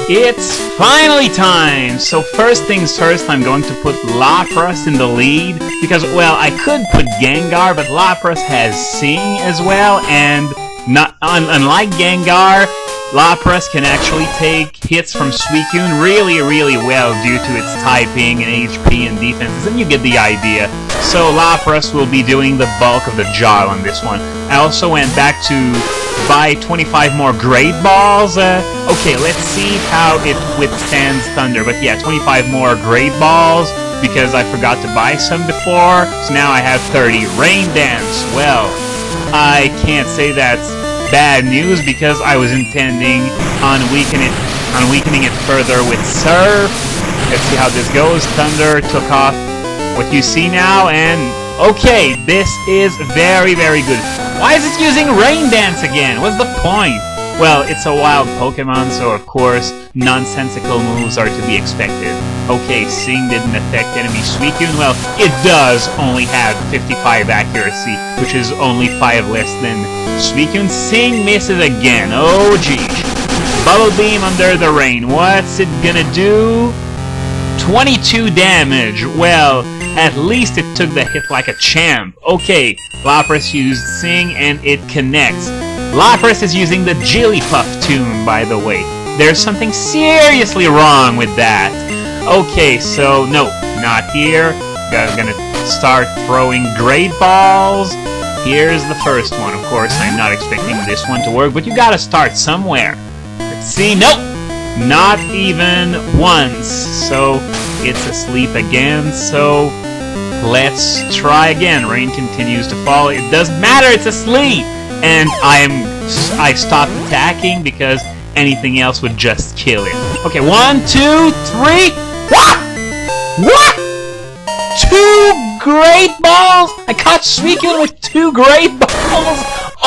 It's finally time! So first things first, I'm going to put Lapras in the lead, because, well, I could put Gengar, but Lapras has Sing as well, and unlike Gengar, Lapras can actually take hits from Suicune really, really well due to its typing and HP and defenses, and you get the idea. So Lapras will be doing the bulk of the job on this one. I also went back to buy 25 more Great Balls. Okay, let's see how it withstands Thunder. But yeah, 25 more Great Balls, because I forgot to buy some before. So now I have 30. Rain Dance. Well, I can't say that's bad news, because I was intending on weakening it further with Surf. Let's see how this goes. Thunder took off what you see now, and okay, this is very, very good. Why is it using Rain Dance again? What's the point? Well, it's a wild Pokemon, so of course, nonsensical moves are to be expected. Okay, Sing didn't affect enemy Suicune. Well, it does only have 55 accuracy, which is only 5 less than Suicune. Sing misses again. Oh, geez. Bubble Beam under the rain. What's it gonna do? 22 damage. Well, at least it took the hit like a champ. Okay, Lapras used Sing and it connects. Lapras is using the Jigglypuff tune, by the way. There's something seriously wrong with that. Okay, so no, not here. Gonna start throwing Great Balls. Here's the first one. Of course, I'm not expecting this one to work, but you gotta start somewhere. Let's see. Nope! Not even once. So it's asleep again, so let's try again. Rain continues to fall. It doesn't matter, it's asleep! And I stopped attacking because anything else would just kill it. Okay, 1, 2, 3. What? What? 2 Great Balls? I caught Suicune with 2 Great Balls?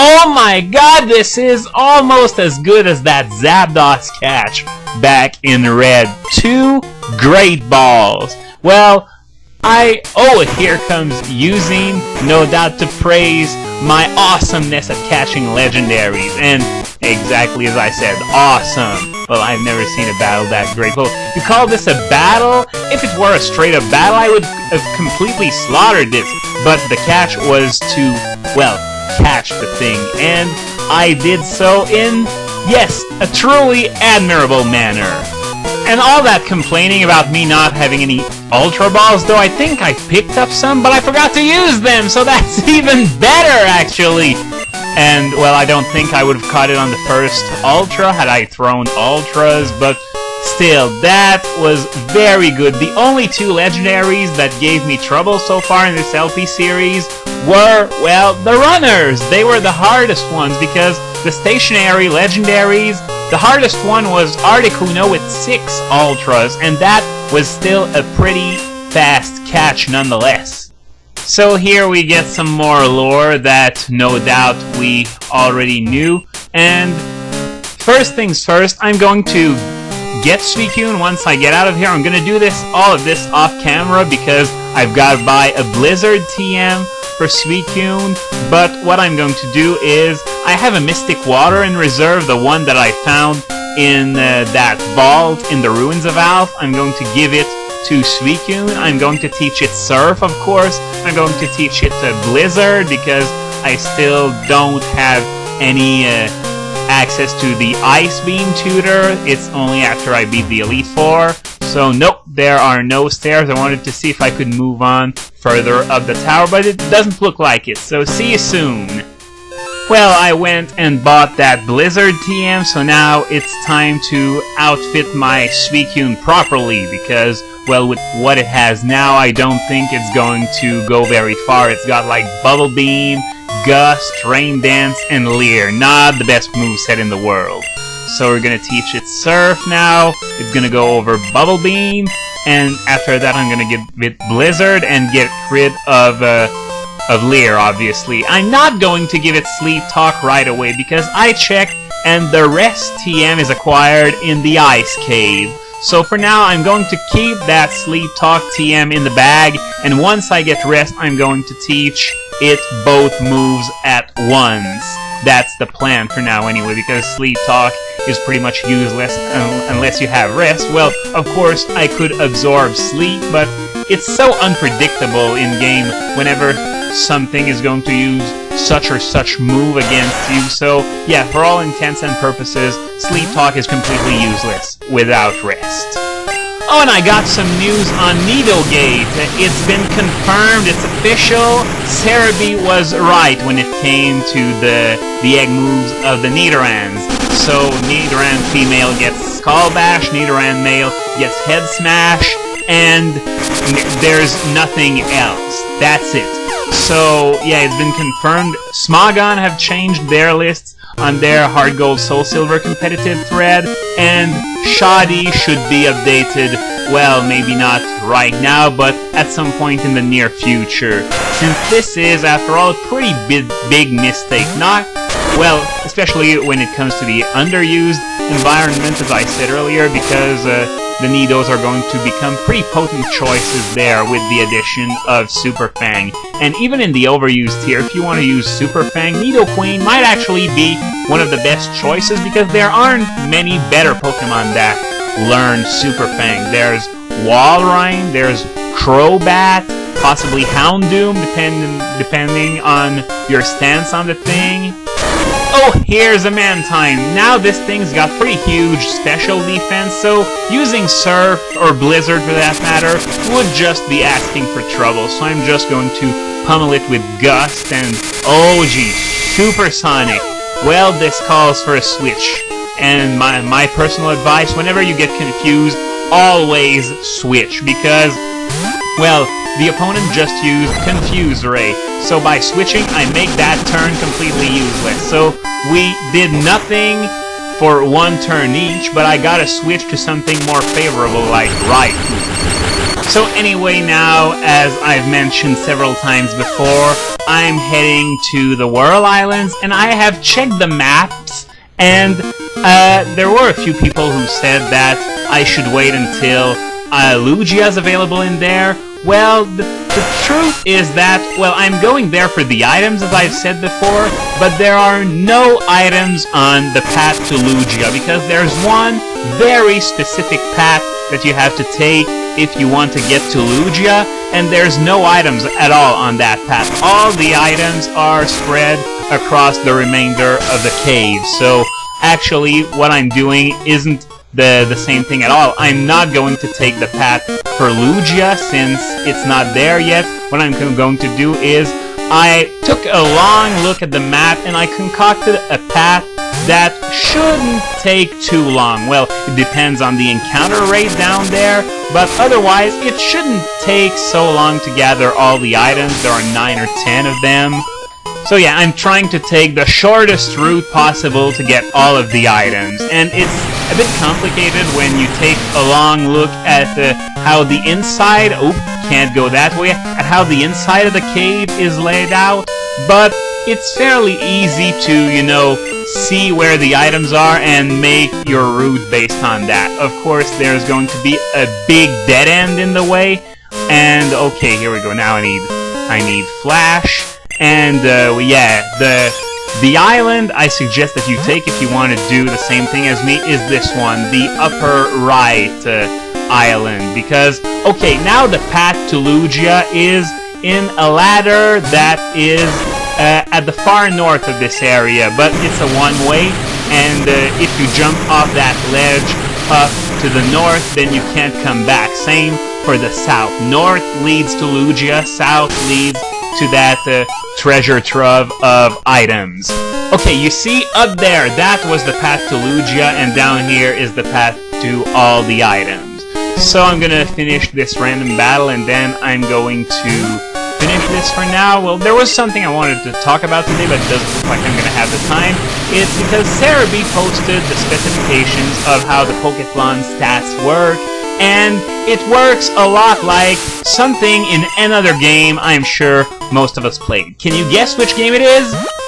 Oh my god, this is almost as good as that Zapdos catch back in red. 2 Great Balls. Well, here comes using, no doubt to praise my awesomeness at catching legendaries, and exactly as I said, awesome. Well, I've never seen a battle that great. Well, you call this a battle? If it were a straight-up battle, I would have completely slaughtered this, but the catch was to, well, catch the thing, and I did so in, yes, a truly admirable manner. And all that complaining about me not having any Ultra Balls, though I think I picked up some, but I forgot to use them, so that's even better, actually! And, well, I don't think I would have caught it on the first Ultra had I thrown Ultras, but still, that was very good. The only 2 legendaries that gave me trouble so far in this LP series were, well, the runners! They were the hardest ones, because the stationary legendaries, the hardest one was Articuno with 6 Ultras, and that was still a pretty fast catch nonetheless. So here we get some more lore that no doubt we already knew, and first things first, I'm going to get Suicune once I get out of here. I'm gonna do all of this off camera because I've got to buy a Blizzard TM for Suicune, but what I'm going to do is I have a Mystic Water in reserve, the one that I found in that vault in the ruins of Alph. I'm going to give it to Suicune. I'm going to teach it Surf, of course. I'm going to teach it Blizzard because I still don't have any access to the Ice Beam tutor. It's only after I beat the Elite Four. So nope, there are no stairs. I wanted to see if I could move on further up the tower, but it doesn't look like it. So see you soon. Well, I went and bought that Blizzard TM, so now it's time to outfit my Suicune properly, because, well, with what it has now, I don't think it's going to go very far. It's got, like, Bubble Beam, Gust, Rain Dance, and Leer. Not the best moveset in the world. So we're gonna teach it Surf now. It's gonna go over Bubble Beam, and after that I'm gonna give it Blizzard and get rid of Leer, obviously. I'm not going to give it Sleep Talk right away because I checked and the rest TM is acquired in the Ice Cave. So for now, I'm going to keep that Sleep Talk TM in the bag, and once I get rest, I'm going to teach it both moves at once. That's the plan for now anyway, because Sleep Talk is pretty much useless unless you have rest. Well, of course, I could absorb sleep, but it's so unpredictable in-game whenever something is going to use such or such move against you. So, yeah, for all intents and purposes, Sleep Talk is completely useless without rest. Oh, and I got some news on Nidogate. It's been confirmed, it's official. Cerebi was right when it came to the egg moves of the Nidorans. So, Nidoran female gets Skull Bash, Nidoran male gets Head Smash, and there's nothing else. That's it. So, yeah, it's been confirmed. Smogon have changed their lists on their Hard Gold Soul Silver competitive thread, and Shoddy should be updated, well, maybe not right now, but at some point in the near future. Since this is, after all, a pretty big mistake. Not, well, especially when it comes to the underused environment, as I said earlier, because the Nidos are going to become pretty potent choices there with the addition of Super Fang. And even in the overused tier, if you want to use Super Fang, Nidoqueen might actually be one of the best choices because there aren't many better Pokemon that learn Super Fang. There's Walrein, there's Crobat, possibly Houndoom, depending on your stance on the thing. Oh, here's a Mantine. Now this thing's got pretty huge special defense, so using Surf, or Blizzard for that matter, would just be asking for trouble. So I'm just going to pummel it with Gust and, oh gee, Supersonic. Well, this calls for a switch. And my personal advice, whenever you get confused, always switch, because, well, the opponent just used Confuse Ray, so by switching, I make that turn completely useless. So we did nothing for one turn each, but I gotta switch to something more favorable like Raikou. So anyway, now, as I've mentioned several times before, I'm heading to the Whirl Islands, and I have checked the maps, and there were a few people who said that I should wait until Lugia's available in there. Well, the truth is that, well, I'm going there for the items, as I've said before, but there are no items on the path to Lugia, because there's one very specific path that you have to take if you want to get to Lugia, and there's no items at all on that path. All the items are spread across the remainder of the cave, so actually what I'm doing isn't the same thing at all. I'm not going to take the path for Lugia since it's not there yet. What I'm going to do is I took a long look at the map and I concocted a path that shouldn't take too long. Well, it depends on the encounter rate down there, but otherwise it shouldn't take so long to gather all the items. There are 9 or 10 of them. So yeah, I'm trying to take the shortest route possible to get all of the items, and it's a bit complicated when you take a long look at how the inside, can't go that way, at how the inside of the cave is laid out, but it's fairly easy to, you know, see where the items are and make your route based on that. Of course, there's going to be a big dead end in the way, and okay, here we go, now I need Flash. And, yeah, the island I suggest that you take if you want to do the same thing as me is this one, the upper right island. Because, okay, now the path to Lugia is in a ladder that is at the far north of this area, but it's a one-way, and if you jump off that ledge up to the north, then you can't come back. Same for the south. North leads to Lugia, south leads to that treasure trove of items. Okay, you see up there, that was the path to Lugia, and down here is the path to all the items. So I'm gonna finish this random battle, and then I'm going to finish this for now. Well, there was something I wanted to talk about today, but it doesn't look like I'm gonna have the time. It's because Cerebi posted the specifications of how the Pokéflon stats work, and it works a lot like something in another game I'm sure most of us played. Can you guess which game it is?